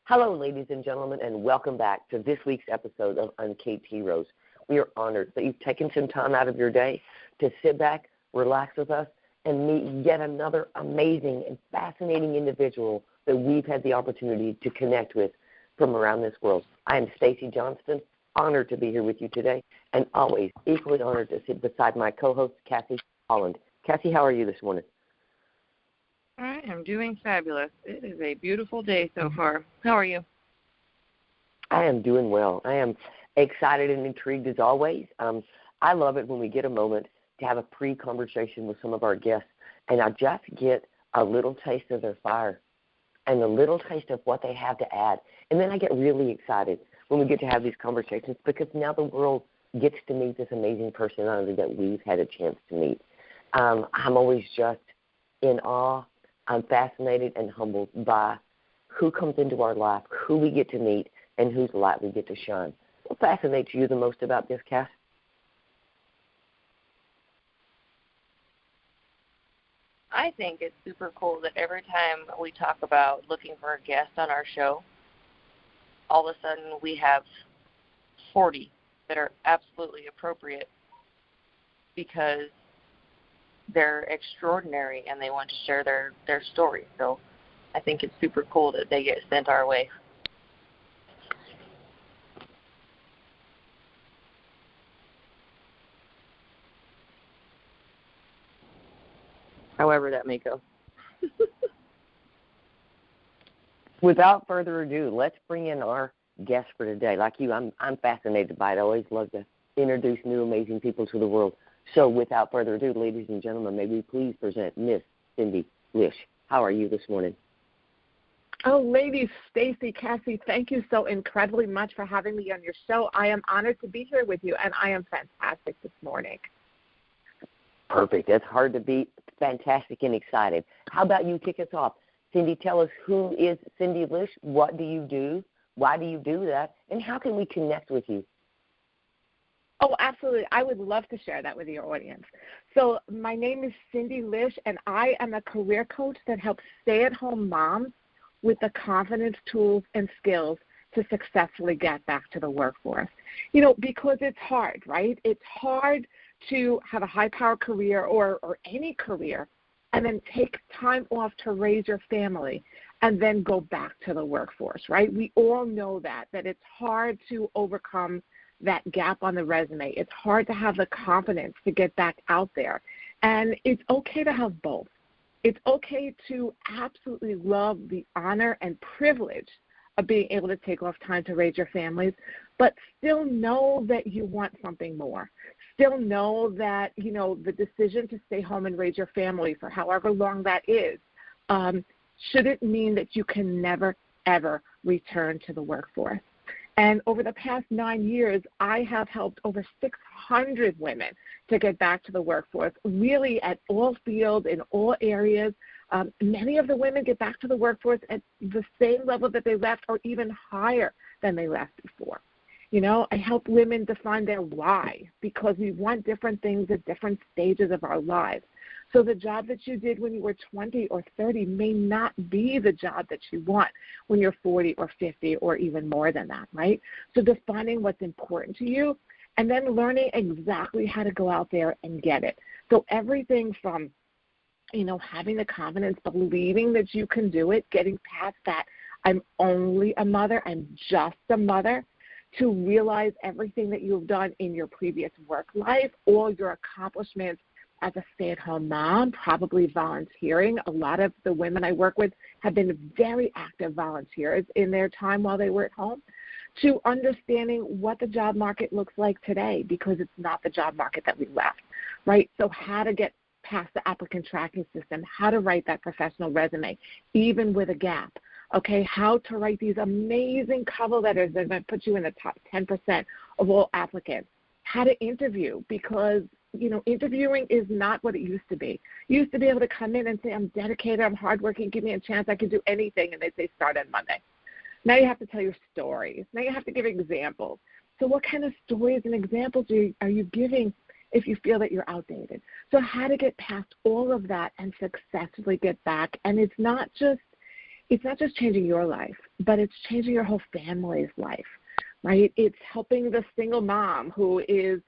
Hello, ladies and gentlemen, and welcome back to this week's episode of Uncaped Heroes. We are honored that you've taken some time out of your day to sit back, relax with us, and meet yet another amazing and fascinating individual that we've had the opportunity to connect with from around this world. I am Stacy Johnston, honored to be here with you today, and always equally honored to sit beside my co-host, Cassie Holland. Cassie, how are you this morning? I am doing fabulous. It is a beautiful day so far. How are you? I am doing well. I am excited and intrigued as always. I love it when we get a moment to have a pre-conversation with some of our guests, and I just get a little taste of their fire and a little taste of what they have to add. And then I get really excited when we get to have these conversations because now the world gets to meet this amazing personality that we've had a chance to meet. I'm always just in awe. I'm fascinated and humbled by who comes into our life, who we get to meet, and whose light we get to shine. What fascinates you the most about this, Cass? I think it's super cool that every time we talk about looking for a guest on our show, all of a sudden we have 40 that are absolutely appropriate because they're extraordinary and they want to share their story. So I think it's super cool that they get sent our way. However that may go. Without further ado, let's bring in our guest for today. Like you, I'm fascinated by it. I always love to introduce new amazing people to the world. So without further ado, ladies and gentlemen, may we please present Miss Cindy Lish. How are you this morning? Oh, ladies, Stacy, Cassie, thank you so incredibly much for having me on your show. I am honored to be here with you, and I am fantastic this morning. Perfect. That's hard to beat. Fantastic and excited. How about you kick us off? Cindy, tell us, who is Cindy Lish? What do you do? Why do you do that? And how can we connect with you? Oh, absolutely. I would love to share that with your audience. So my name is Cindy Lish, and I am a career coach that helps stay-at-home moms with the confidence, tools, and skills to successfully get back to the workforce. You know, because it's hard, right? It's hard to have a high-power career or any career and then take time off to raise your family and then go back to the workforce, right? We all know that it's hard to overcome that gap on the resume. It's hard to have the confidence to get back out there. And it's okay to have both. It's okay to absolutely love the honor and privilege of being able to take off time to raise your families, but still know that you want something more. Still know that, you know, the decision to stay home and raise your family for however long that is shouldn't mean that you can never, ever return to the workforce. And over the past 9 years, I have helped over 600 women to get back to the workforce, really at all fields, in all areas. Many of the women get back to the workforce at the same level that they left or even higher than they left before. You know, I help women define their why because we want different things at different stages of our lives. So the job that you did when you were 20 or 30 may not be the job that you want when you're 40 or 50 or even more than that, right? So defining what's important to you and then learning exactly how to go out there and get it. So everything from, you know, having the confidence, believing that you can do it, getting past that I'm only a mother, I'm just a mother, to realize everything that you've done in your previous work life, all your accomplishments as a stay-at-home mom, probably volunteering. A lot of the women I work with have been very active volunteers in their time while they were at home, to understanding what the job market looks like today because it's not the job market that we left, right? So how to get past the applicant tracking system, how to write that professional resume, even with a gap. Okay, how to write these amazing cover letters that are going to put you in the top 10% of all applicants. How to interview because, you know, interviewing is not what it used to be. You used to be able to come in and say, I'm dedicated, I'm hardworking, give me a chance, I can do anything, and they say start on Monday. Now you have to tell your stories. Now you have to give examples. So what kind of stories and examples are you giving if you feel that you're outdated? So how to get past all of that and successfully get back. And it's not just it's not just changing your life, but it's changing your whole family's life, right? It's helping the single mom who is,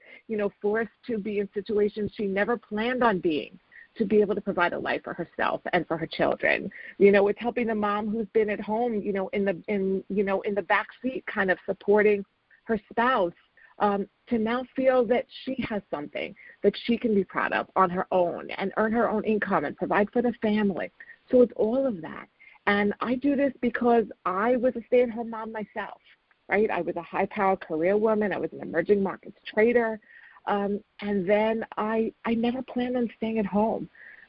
forced to be in situations she never planned on being, to be able to provide a life for herself and for her children. It's helping the mom who's been at home, in the back seat, kind of supporting her spouse, to now feel that she has something that she can be proud of on her own and earn her own income and provide for the family. So it's all of that. And I do this because I was a stay-at-home mom myself, right? I was a high-power career woman. I was an emerging markets trader. And then I never planned on staying at home.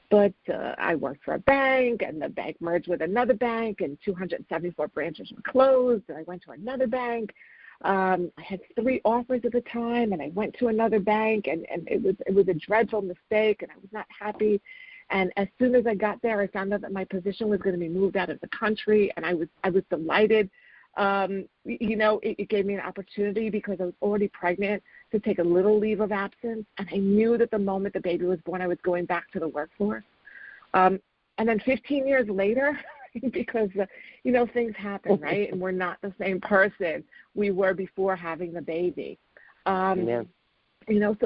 But I worked for a bank, and the bank merged with another bank, and 274 branches were closed, and I went to another bank. I had 3 offers at the time, and I went to another bank, and it was a dreadful mistake, and I was not happy. And as soon as I got there, I found out that my position was going to be moved out of the country, and I was delighted. It gave me an opportunity because I was already pregnant to take a little leave of absence, and I knew that the moment the baby was born, I was going back to the workforce. And then 15 years later, because, things happen, right? And we're not the same person we were before having the baby. So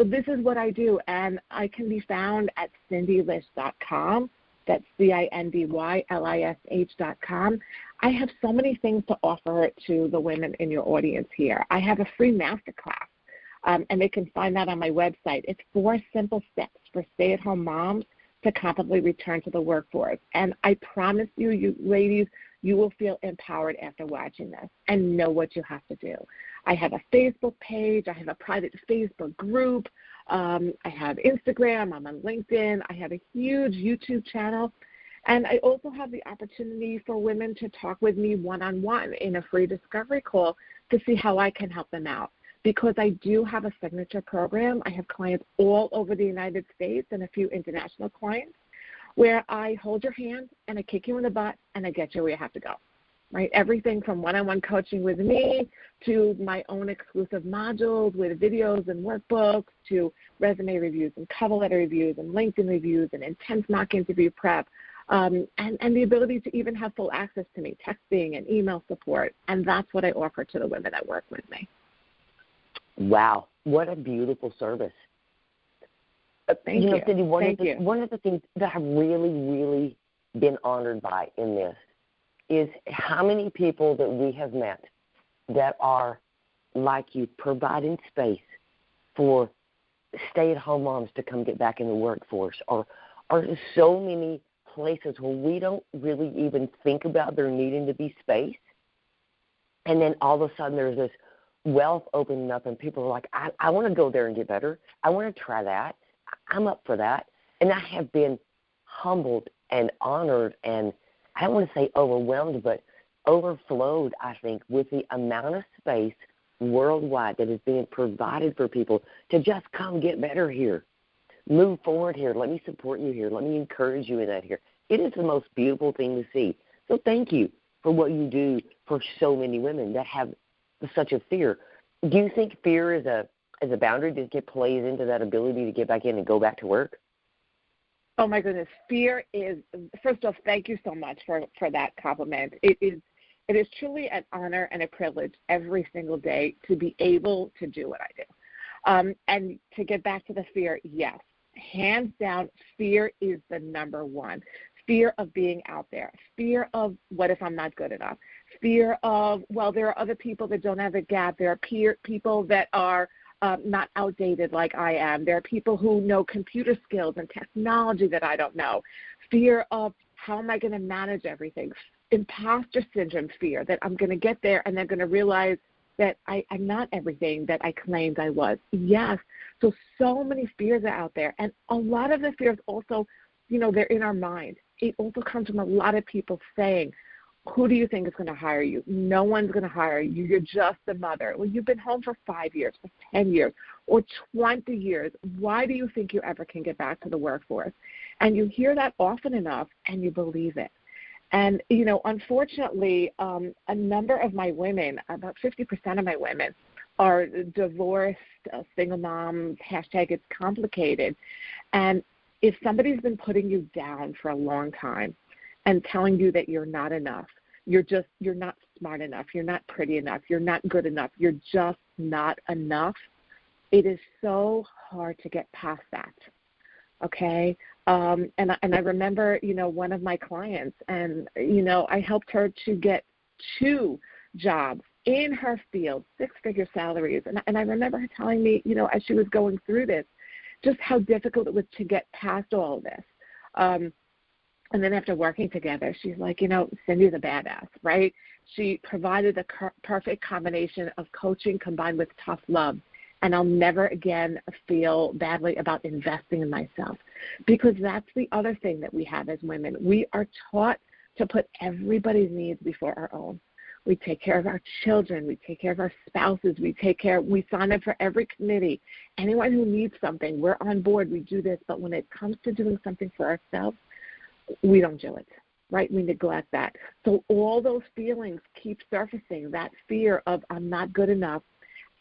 this is what I do, and I can be found at CindyLish.com. That's CindyLish.com. I have so many things to offer to the women in your audience here. I have a free masterclass, and they can find that on my website. It's 4 simple steps for stay-at-home moms to confidently return to the workforce. And I promise you ladies, you will feel empowered after watching this and know what you have to do. I have a Facebook page. I have a private Facebook group. I have Instagram. I'm on LinkedIn. I have a huge YouTube channel. And I also have the opportunity for women to talk with me one-on-one in a free discovery call to see how I can help them out. Because I do have a signature program. I have clients all over the United States and a few international clients where I hold your hand and I kick you in the butt and I get you where you have to go, right? Everything from one-on-one coaching with me to my own exclusive modules with videos and workbooks to resume reviews and cover letter reviews and LinkedIn reviews and intense mock interview prep, and the ability to even have full access to me, texting and email support. And that's what I offer to the women that work with me. Wow, what a beautiful service. Thank you. Cindy, one of the things that I've really, really been honored by in this is how many people that we have met that are like you, providing space for stay-at-home moms to come get back in the workforce, or so many places where we don't really even think about there needing to be space. And then all of a sudden there's this wealth opening up, and people are like, I want to go there and get better. I want to try that. I'm up for that. And I have been humbled and honored, and I don't want to say overwhelmed, but overflowed, I think, with the amount of space worldwide that is being provided for people to just come get better here. Move forward here. Let me support you here. Let me encourage you in that here. It is the most beautiful thing to see. So thank you for what you do for so many women that have such a fear. Do you think fear is a boundary that plays into that ability to get back in and go back to work? Oh my goodness, fear is, first off, thank you so much for that compliment. It is truly an honor and a privilege every single day to be able to do what I do. And to get back to the fear, yes, hands down, fear is the number one. Fear of being out there, fear of what if I'm not good enough, fear of, well, there are other people that don't have a gap, there are people that are not outdated like I am, there are people who know computer skills and technology that I don't know, fear of how am I going to manage everything, imposter syndrome fear that I'm going to get there and they're going to realize that I'm not everything that I claimed I was. Yes, so many fears are out there, and a lot of the fears also, they're in our mind. It also comes from a lot of people saying, who do you think is going to hire you? No one's going to hire you. You're just a mother. Well, you've been home for 5 years, for 10 years, or 20 years. Why do you think you ever can get back to the workforce? And you hear that often enough, and you believe it. And, unfortunately, a number of my women, about 50% of my women, are divorced, single moms, #it's complicated. And if somebody's been putting you down for a long time, and telling you that you're not enough. You're not smart enough. You're not pretty enough. You're not good enough. You're just not enough. It is so hard to get past that. Okay. And I remember, one of my clients, and, I helped her to get 2 jobs in her field, 6-figure salaries. And I remember her telling me, as she was going through this, just how difficult it was to get past all of this. And then after working together, she's like, Cindy's a badass, right? She provided the perfect combination of coaching combined with tough love. And I'll never again feel badly about investing in myself, because that's the other thing that we have as women. We are taught to put everybody's needs before our own. We take care of our children. We take care of our spouses. We sign up for every committee. Anyone who needs something, we're on board. We do this. But when it comes to doing something for ourselves, we don't do it, right? We neglect that. So all those feelings keep surfacing, that fear of I'm not good enough.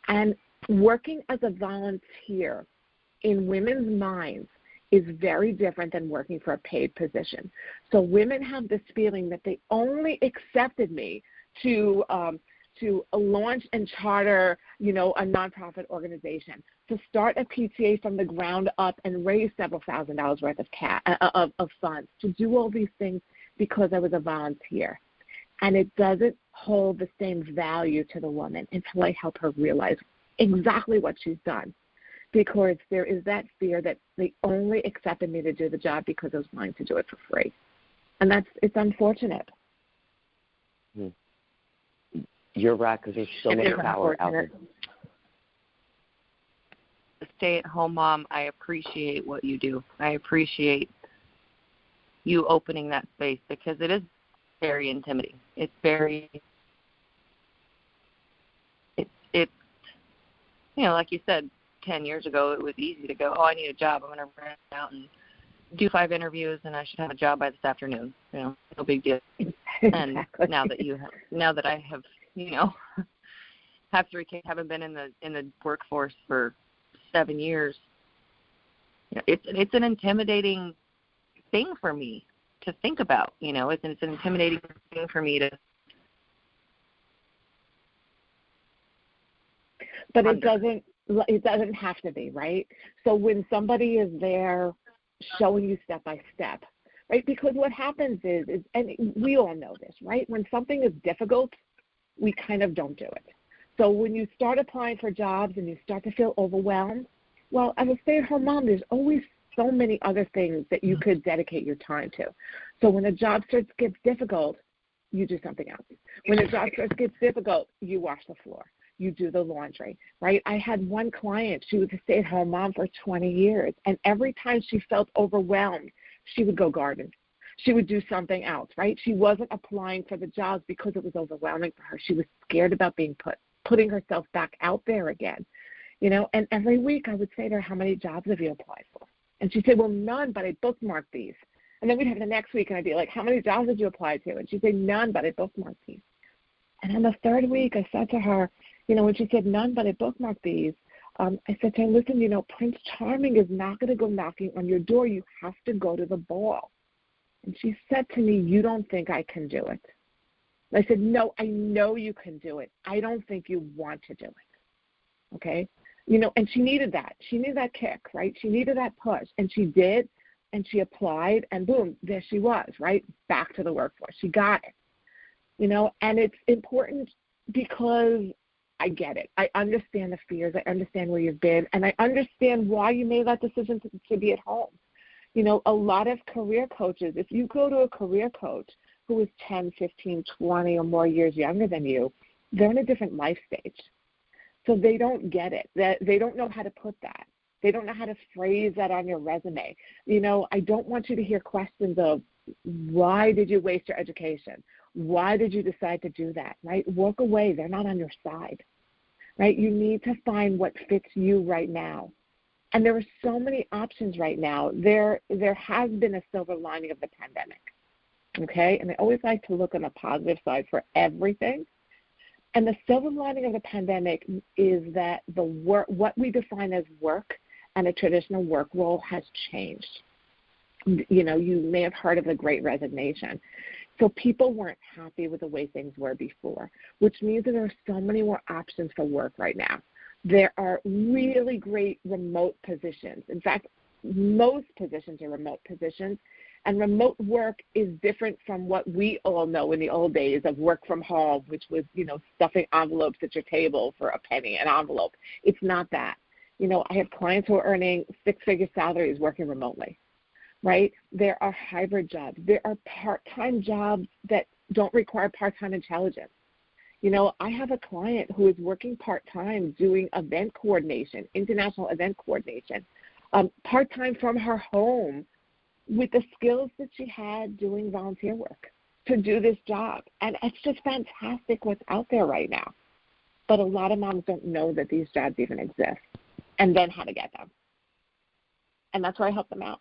And working as a volunteer in women's minds is very different than working for a paid position. So women have this feeling that they only accepted me to launch and charter, a nonprofit organization, to start a PTA from the ground up and raise several $1,000s worth of funds, to do all these things because I was a volunteer. And it doesn't hold the same value to the woman until I help her realize exactly what she's done, because there is that fear that they only accepted me to do the job because I was willing to do it for free. And it's unfortunate. You're right, because there's so much power out there. A stay-at-home mom, I appreciate what you do. I appreciate you opening that space, because it is very intimidating. It's like you said, 10 years ago, it was easy to go, I need a job. I'm going to run out and do 5 interviews, and I should have a job by this afternoon. No big deal. Exactly. And now that I have, have 3 kids, haven't been in the workforce for 7 years, it's an intimidating thing for me to think about. It's an intimidating thing for me to. But it doesn't have to be, right? So when somebody is there showing you step by step, right? Because what happens is, and we all know this, right? When something is difficult, we kind of don't do it. So when you start applying for jobs and you start to feel overwhelmed, well, as a stay-at-home mom, there's always so many other things that you could dedicate your time to. So when a job search gets difficult, you do something else. When a job search gets difficult, you wash the floor. You do the laundry, right? I had one client, she was a stay-at-home mom for 20 years, and every time she felt overwhelmed, she would go garden. She would do something else, right? She wasn't applying for the jobs because it was overwhelming for her. She was scared about putting herself back out there again, and every week I would say to her, how many jobs have you applied for? And she'd say, well, none, but I bookmarked these. And then we'd have the next week, and I'd be like, how many jobs did you apply to? And she'd say, none, but I bookmarked these. And on the 3rd week, I said to her, when she said none, but I bookmarked these, I said to her, listen, Prince Charming is not going to go knocking on your door. You have to go to the ball. And she said to me, you don't think I can do it? And I said, no, I know you can do it. I don't think you want to do it. Okay? And she needed that. She needed that kick, right? She needed that push. And she did, and she applied, and boom, there she was, right? Back to the workforce. She got it. And it's important because I get it. I understand the fears. I understand where you've been, and I understand why you made that decision to be at home. A lot of career coaches, if you go to a career coach who is 10, 15, 20 or more years younger than you, they're in a different life stage. So they don't get it. They don't know how to put that. They don't know how to phrase that on your resume. I don't want you to hear questions of, why did you waste your education? Why did you decide to do that, right? Walk away. They're not on your side, right? You need to find what fits you right now. And there are so many options right now. There has been a silver lining of the pandemic, okay? And I always like to look on the positive side for everything. And the silver lining of the pandemic is that what we define as work and a traditional work role has changed. You may have heard of the Great Resignation. So people weren't happy with the way things were before, which means that there are so many more options for work right now. There are really great remote positions. In fact, most positions are remote positions, and remote work is different from what we all know in the old days of work from home, which was, stuffing envelopes at your table for a penny an envelope. It's not that. I have clients who are earning six-figure salaries working remotely, right? There are hybrid jobs. There are part-time jobs that don't require part-time intelligence. I have a client who is working part-time doing event coordination, international event coordination, part-time from her home with the skills that she had doing volunteer work to do this job. And it's just fantastic what's out there right now. But a lot of moms don't know that these jobs even exist and then how to get them. And that's where I help them out.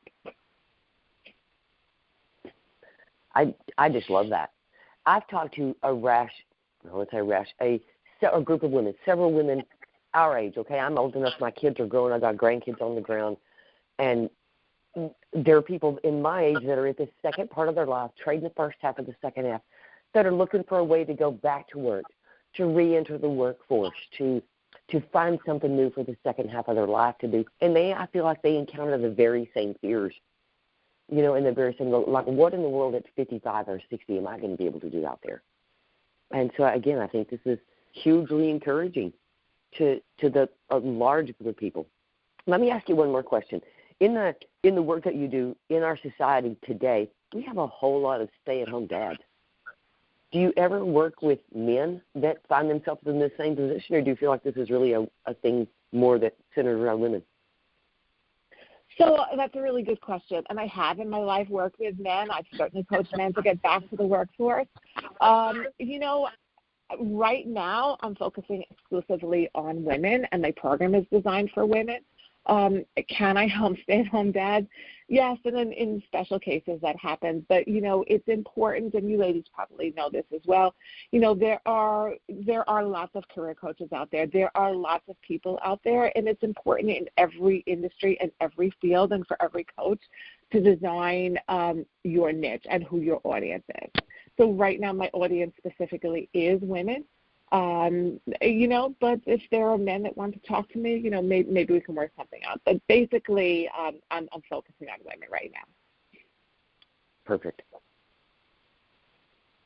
I just love that. I've talked to a group of women, several women our age, okay? I'm old enough, my kids are grown, I got grandkids on the ground, and there are people in my age that are at the second part of their life, trading the first half of the second half, that are looking for a way to go back to work, to re-enter the workforce, to find something new for the second half of their life to do. And I feel like they encounter the very same fears, in the very same, like, what in the world at 55 or 60 am I going to be able to do out there? And so, again, I think this is hugely encouraging to a large group of people. Let me ask you one more question. In the work that you do in our society today, we have a whole lot of stay-at-home dads. Do you ever work with men that find themselves in the same position, or do you feel like this is really a thing more that centered around women? So that's a really good question, and I have in my life worked with men. I've certainly coached men to get back to the workforce. Right now I'm focusing exclusively on women, and my program is designed for women. Can I help stay-at-home dads? Yes, and in special cases that happens. But, it's important, and you ladies probably know this as well. There are lots of career coaches out there. There are lots of people out there, and it's important in every industry and every field and for every coach to design your niche and who your audience is. So right now my audience specifically is women. But if there are men that want to talk to me, maybe we can work something out. But basically, I'm focusing on women right now. Perfect.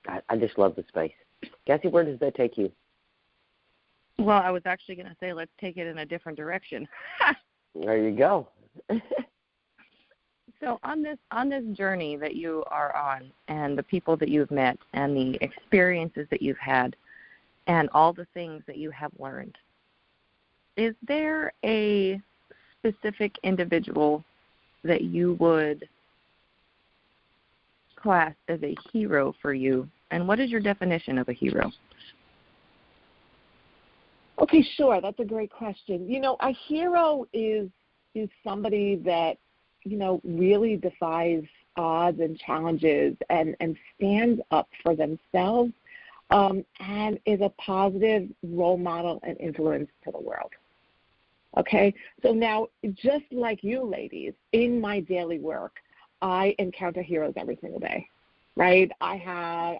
I just love the space. Cassie, where does that take you? Well, I was actually going to say let's take it in a different direction. There you go. So on this journey that you are on, and the people that you've met, and the experiences that you've had, and all the things that you have learned, is there a specific individual that you would class as a hero for you? And what is your definition of a hero? Okay, sure. That's a great question. A hero is somebody that, really defies odds and challenges and stands up for themselves. And is a positive role model and influence to the world. Okay? So now, just like you ladies, in my daily work, I encounter heroes every single day, right? I have,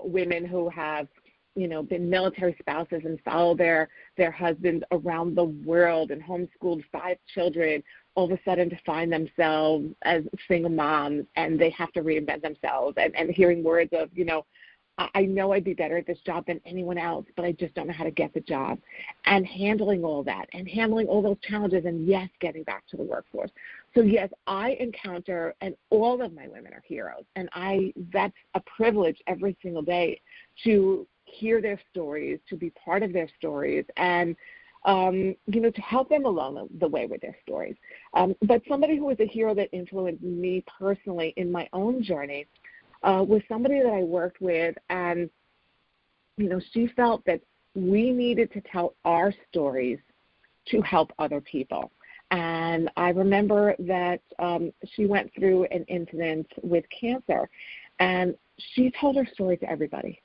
women who have, been military spouses and follow their husbands around the world and homeschooled 5 children, all of a sudden to find themselves as single moms, and they have to reinvent themselves, and hearing words of, I know I'd be better at this job than anyone else, but I just don't know how to get the job. And handling all that and handling all those challenges, and, yes, getting back to the workforce. So, yes, I encounter, and all of my women are heroes, and that's a privilege every single day to hear their stories, to be part of their stories, and, to help them along the way with their stories. But somebody who was a hero that influenced me personally in my own journey was somebody that I worked with, and, she felt that we needed to tell our stories to help other people. And I remember that she went through an incident with cancer, and she told her story to everybody,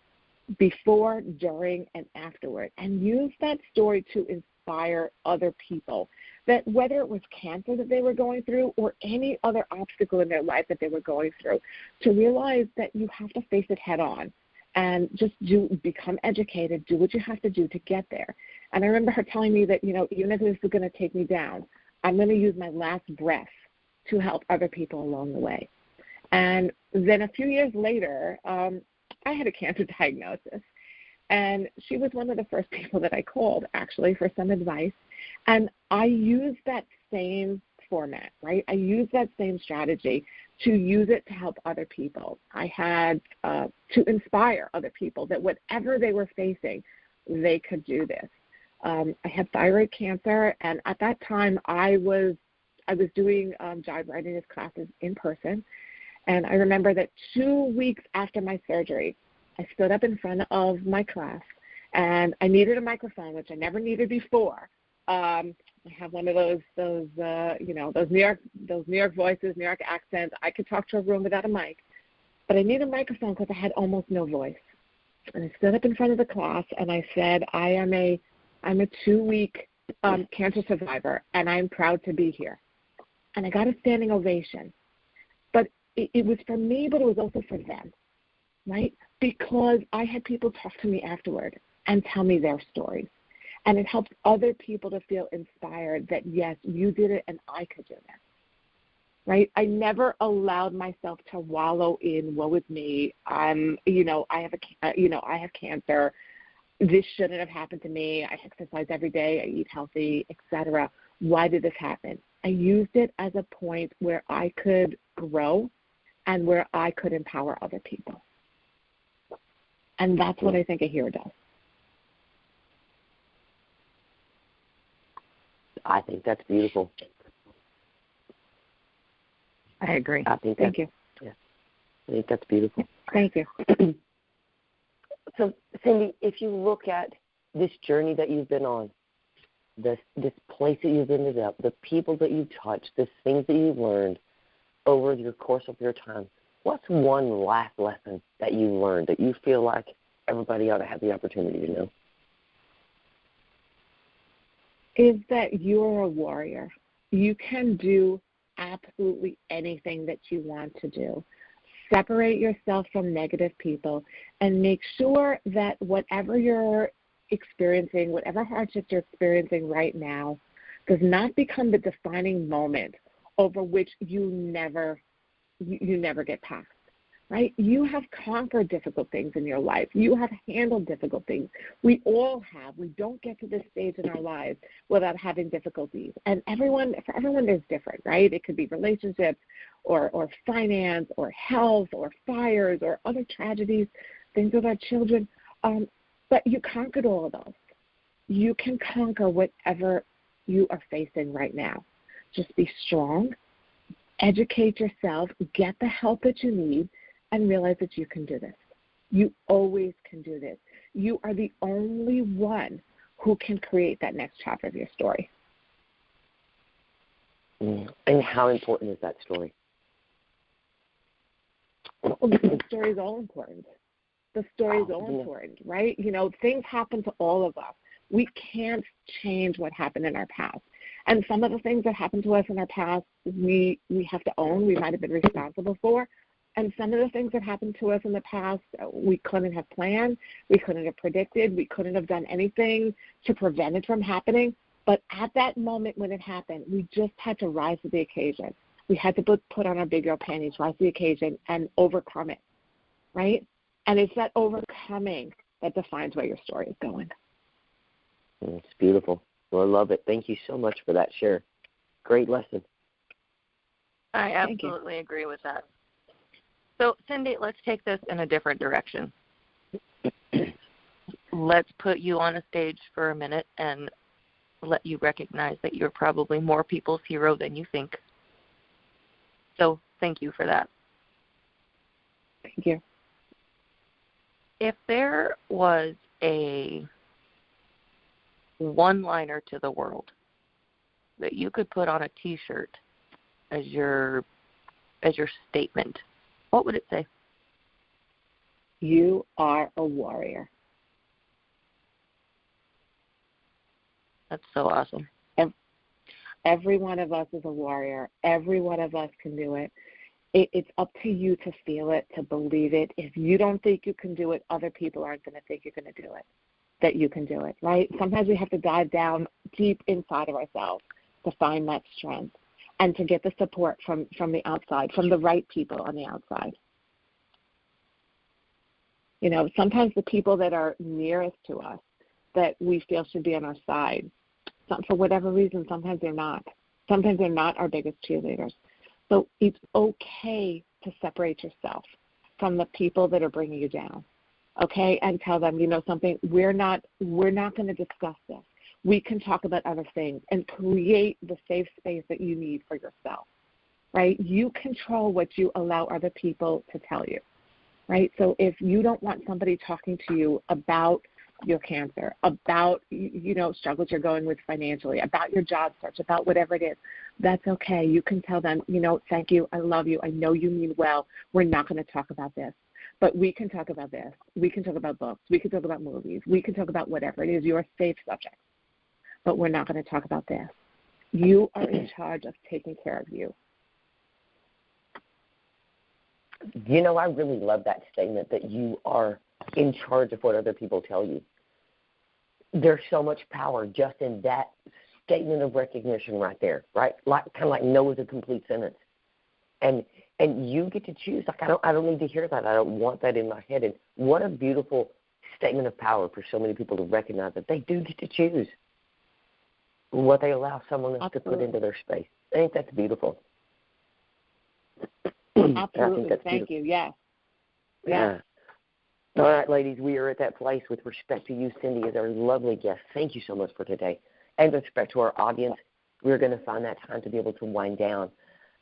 before, during, and afterward, and used that story to inspire other people that whether it was cancer that they were going through or any other obstacle in their life that they were going through, to realize that you have to face it head on and just become educated, do what you have to do to get there. And I remember her telling me that, even if this is going to take me down, I'm going to use my last breath to help other people along the way. And then a few years later, I had a cancer diagnosis. And she was one of the first people that I called, actually, for some advice. And I used that same format, right? I used that same strategy to use it to help other people. I had to inspire other people that whatever they were facing, they could do this. I had thyroid cancer, and at that time, I was doing job readiness classes in person. And I remember that 2 weeks after my surgery, I stood up in front of my class, and I needed a microphone, which I never needed before. I have one of those New York voices, New York accents. I could talk to a room without a mic, but I needed a microphone because I had almost no voice. And I stood up in front of the class, and I said, I'm a 2-week cancer survivor, and I'm proud to be here. And I got a standing ovation. But it was for me, but it was also for them, right? Because I had people talk to me afterward and tell me their stories. And it helps other people to feel inspired that, yes, you did it and I could do this, right? I never allowed myself to wallow in, woe is me. I have cancer. This shouldn't have happened to me. I exercise every day. I eat healthy, etc. Why did this happen? I used it as a point where I could grow and where I could empower other people. And that's what I think a hero does. I think that's beautiful. I agree. Thank you. Yeah, I think that's beautiful. Thank you. So, Cindy, if you look at this journey that you've been on, this place that you've ended up, the people that you've touched, the things that you've learned over the course of your time, what's one last lesson that you learned that you feel like everybody ought to have the opportunity to know? Is that you're a warrior. You can do absolutely anything that you want to do. Separate yourself from negative people and make sure that whatever you're experiencing, whatever hardships you're experiencing right now, does not become the defining moment over which you never get past. Right? You have conquered difficult things in your life. You have handled difficult things. We all have. We don't get to this stage in our lives without having difficulties. And for everyone, there's different, right? It could be relationships or finance or health or fires or other tragedies, things with our children. But you conquered all of those. You can conquer whatever you are facing right now. Just be strong, educate yourself, get the help that you need, and realize that you can do this. You always can do this. You are the only one who can create that next chapter of your story. And how important is that story? Well, the story is all important. The story is all important, right? Things happen to all of us. We can't change what happened in our past. And some of the things that happened to us in our past, we have to own, we might have been responsible for. And some of the things that happened to us in the past, we couldn't have planned, we couldn't have predicted, we couldn't have done anything to prevent it from happening. But at that moment when it happened, we just had to rise to the occasion. We had to put on our big girl panties, rise to the occasion, and overcome it, right? And it's that overcoming that defines where your story is going. It's beautiful. Well, I love it. Thank you so much for that share. Great lesson. I absolutely agree with that. So, Cindy, let's take this in a different direction. Let's put you on a stage for a minute and let you recognize that you're probably more people's hero than you think. So, thank you for that. Thank you. If there was a one-liner to the world that you could put on a T-shirt as your statement, what would it say? You are a warrior. That's so awesome. Every one of us is a warrior. Every one of us can do it. It's up to you to feel it, to believe it. If you don't think you can do it, other people aren't going to think you're going to do it, that you can do it, right? Sometimes we have to dive down deep inside of ourselves to find that strength and to get the support from the outside, from the right people on the outside. You know, sometimes the people that are nearest to us that we feel should be on our side, for whatever reason, sometimes they're not. Sometimes they're not our biggest cheerleaders. So it's okay to separate yourself from the people that are bringing you down, okay? And tell them, you know something, we're not going to discuss this. We can talk about other things and create the safe space that you need for yourself, right? You control what you allow other people to tell you, right? So if you don't want somebody talking to you about your cancer, about, you know, struggles you're going with financially, about your job search, about whatever it is, that's okay. You can tell them, you know, thank you, I love you, I know you mean well, we're not going to talk about this, but we can talk about this. We can talk about books. We can talk about movies. We can talk about whatever it is, your safe subject, but we're not going to talk about this. You are in charge of taking care of you. You know, I really love that statement that you are in charge of what other people tell you. There's so much power just in that statement of recognition right there, right? Like kind of like no is a complete sentence, and you get to choose. Like I don't need to hear that. I don't want that in my head. And what a beautiful statement of power for so many people to recognize that they do get to choose what they allow someone else to put into their space. I think that's beautiful. Absolutely. Thank you. Yes. Yeah. All right, ladies, we are at that place with respect to you, Cindy, as our lovely guest. Thank you so much for today. And with respect to our audience, we're going to find that time to be able to wind down.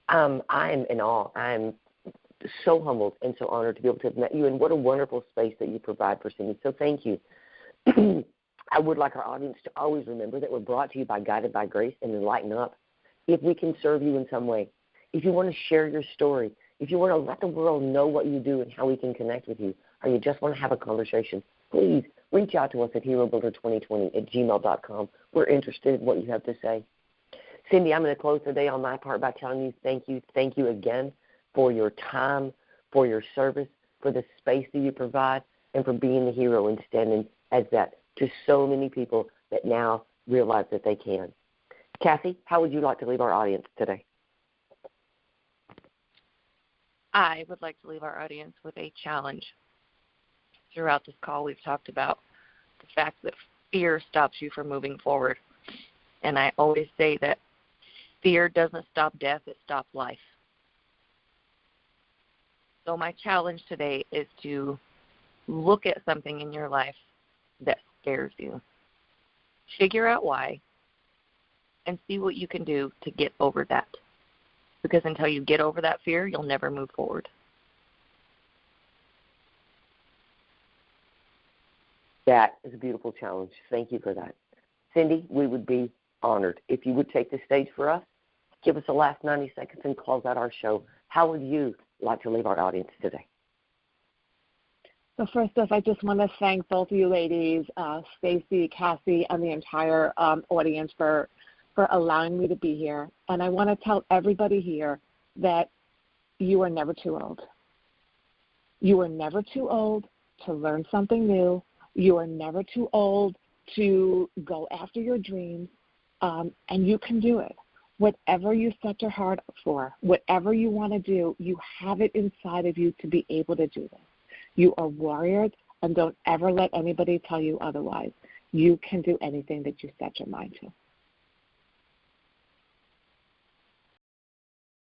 I am in awe. I'm so humbled and so honored to be able to have met you, and what a wonderful space that you provide for Cindy. So thank you. I would like our audience to always remember that we're brought to you by Guided by Grace and Enlighten Up. If we can serve you in some way, if you want to share your story, if you want to let the world know what you do and how we can connect with you, or you just want to have a conversation, please reach out to us at herobuilder2020@gmail.com. We're interested in what you have to say. Cindy, I'm going to close the day on my part by telling you thank you. Thank you again for your time, for your service, for the space that you provide, and for being the hero and standing as that to so many people that now realize that they can. Kathy, how would you like to leave our audience today? I would like to leave our audience with a challenge. Throughout this call, we've talked about the fact that fear stops you from moving forward. And I always say that fear doesn't stop death, it stops life. So my challenge today is to look at something in your life that scares you. Figure out why and see what you can do to get over that. Because until you get over that fear, you'll never move forward. That is a beautiful challenge. Thank you for that. Cindy, we would be honored if you would take the stage for us, give us the last 90 seconds, and close out our show. How would you like to leave our audience today? So first off, I just want to thank both of you ladies, Stacy, Cassie, and the entire audience for allowing me to be here. And I want to tell everybody here that you are never too old. You are never too old to learn something new. You are never too old to go after your dreams, and you can do it. Whatever you set your heart for, whatever you want to do, you have it inside of you to be able to do this. You are warriors, and don't ever let anybody tell you otherwise. You can do anything that you set your mind to.